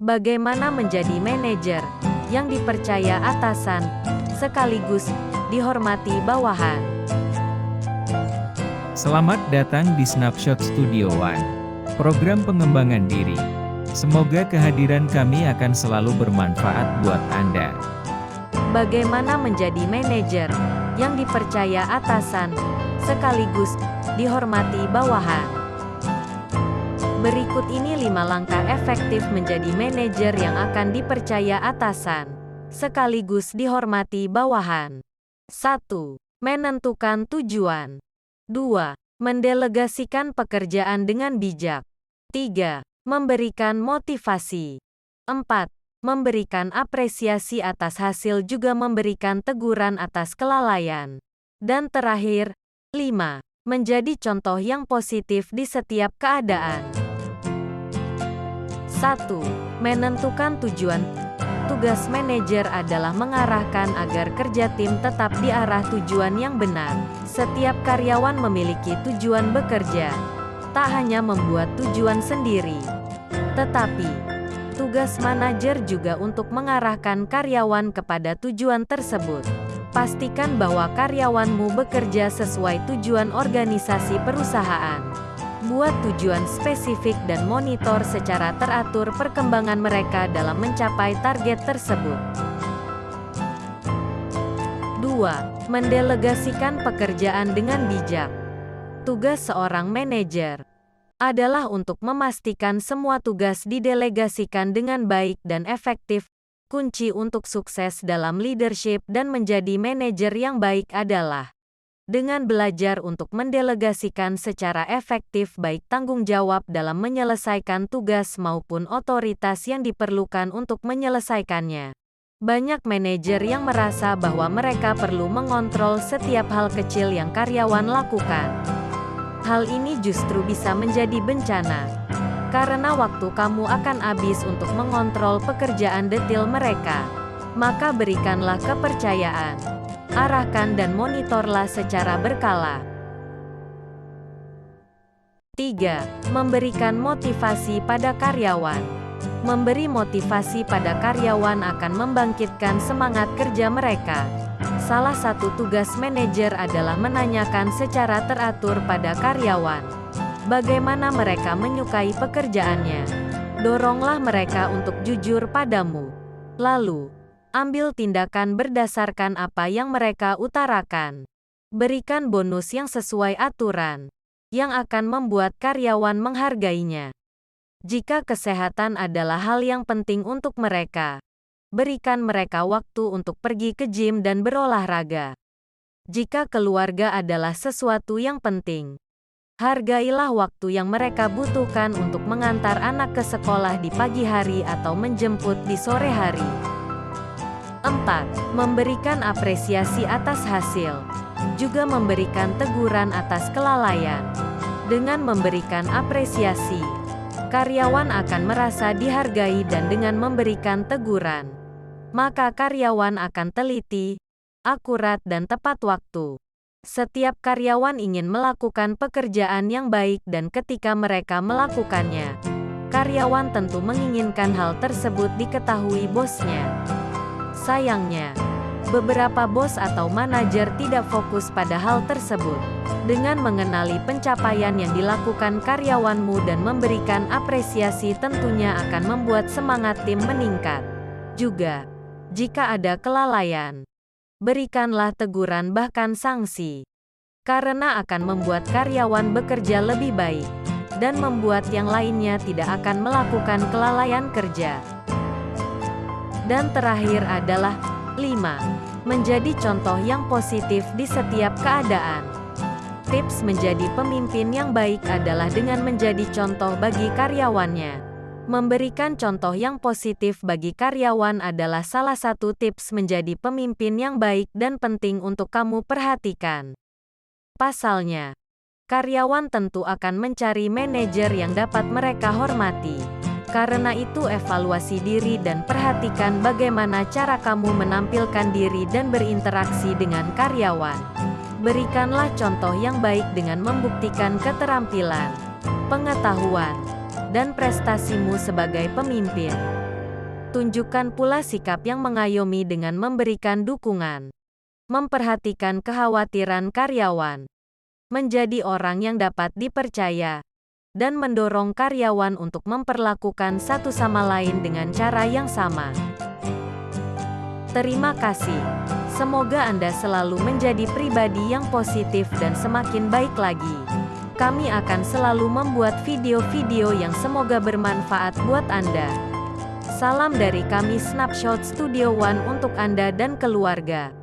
Bagaimana menjadi manajer yang dipercaya atasan, sekaligus dihormati bawahan? Selamat datang di Snapshot Studio One, program pengembangan diri. Semoga kehadiran kami akan selalu bermanfaat buat Anda. Bagaimana menjadi manajer yang dipercaya atasan, sekaligus dihormati bawahan? Berikut ini 5 langkah efektif menjadi manajer yang akan dipercaya atasan, sekaligus dihormati bawahan. 1. Menentukan tujuan. 2. Mendelegasikan pekerjaan dengan bijak. 3. Memberikan motivasi. 4. Memberikan apresiasi atas hasil juga memberikan teguran atas kelalaian. Dan terakhir, 5. Menjadi contoh yang positif di setiap keadaan. 1. Menentukan tujuan. Tugas manajer adalah mengarahkan agar kerja tim tetap di arah tujuan yang benar. Setiap karyawan memiliki tujuan bekerja. Tak hanya membuat tujuan sendiri, tetapi tugas manajer juga untuk mengarahkan karyawan kepada tujuan tersebut. Pastikan bahwa karyawanmu bekerja sesuai tujuan organisasi perusahaan. Buat tujuan spesifik dan monitor secara teratur perkembangan mereka dalam mencapai target tersebut. 2. Mendelegasikan pekerjaan dengan bijak. Tugas seorang manajer adalah untuk memastikan semua tugas didelegasikan dengan baik dan efektif. Kunci untuk sukses dalam leadership dan menjadi manajer yang baik adalah dengan belajar untuk mendelegasikan secara efektif baik tanggung jawab dalam menyelesaikan tugas maupun otoritas yang diperlukan untuk menyelesaikannya. Banyak manajer yang merasa bahwa mereka perlu mengontrol setiap hal kecil yang karyawan lakukan. Hal ini justru bisa menjadi bencana, karena waktu kamu akan habis untuk mengontrol pekerjaan detail mereka. Maka berikanlah kepercayaan. Arahkan dan monitorlah secara berkala. 3. Memberikan motivasi pada karyawan. Memberi motivasi pada karyawan akan membangkitkan semangat kerja mereka. Salah satu tugas manajer adalah menanyakan secara teratur pada karyawan bagaimana mereka menyukai pekerjaannya. Doronglah mereka untuk jujur padamu. Lalu, ambil tindakan berdasarkan apa yang mereka utarakan. Berikan bonus yang sesuai aturan, yang akan membuat karyawan menghargainya. Jika kesehatan adalah hal yang penting untuk mereka, berikan mereka waktu untuk pergi ke gym dan berolahraga. Jika keluarga adalah sesuatu yang penting, hargailah waktu yang mereka butuhkan untuk mengantar anak ke sekolah di pagi hari atau menjemput di sore hari. 4. Memberikan apresiasi atas hasil, juga memberikan teguran atas kelalaian. Dengan memberikan apresiasi, karyawan akan merasa dihargai dan dengan memberikan teguran, maka karyawan akan teliti, akurat dan tepat waktu. Setiap karyawan ingin melakukan pekerjaan yang baik dan ketika mereka melakukannya, karyawan tentu menginginkan hal tersebut diketahui bosnya. Sayangnya, beberapa bos atau manajer tidak fokus pada hal tersebut. Dengan mengenali pencapaian yang dilakukan karyawanmu dan memberikan apresiasi tentunya akan membuat semangat tim meningkat. Juga, jika ada kelalaian, berikanlah teguran bahkan sanksi, karena akan membuat karyawan bekerja lebih baik, dan membuat yang lainnya tidak akan melakukan kelalaian kerja. Dan terakhir adalah 5. Menjadi contoh yang positif di setiap keadaan. Tips menjadi pemimpin yang baik adalah dengan menjadi contoh bagi karyawannya. Memberikan contoh yang positif bagi karyawan adalah salah satu tips menjadi pemimpin yang baik dan penting untuk kamu perhatikan. Pasalnya, karyawan tentu akan mencari manajer yang dapat mereka hormati. Karena itu evaluasi diri dan perhatikan bagaimana cara kamu menampilkan diri dan berinteraksi dengan karyawan. Berikanlah contoh yang baik dengan membuktikan keterampilan, pengetahuan, dan prestasimu sebagai pemimpin. Tunjukkan pula sikap yang mengayomi dengan memberikan dukungan. Memperhatikan kekhawatiran karyawan. Menjadi orang yang dapat dipercaya. Dan mendorong karyawan untuk memperlakukan satu sama lain dengan cara yang sama. Terima kasih. Semoga Anda selalu menjadi pribadi yang positif dan semakin baik lagi. Kami akan selalu membuat video-video yang semoga bermanfaat buat Anda. Salam dari kami Snapshot Studio One untuk Anda dan keluarga.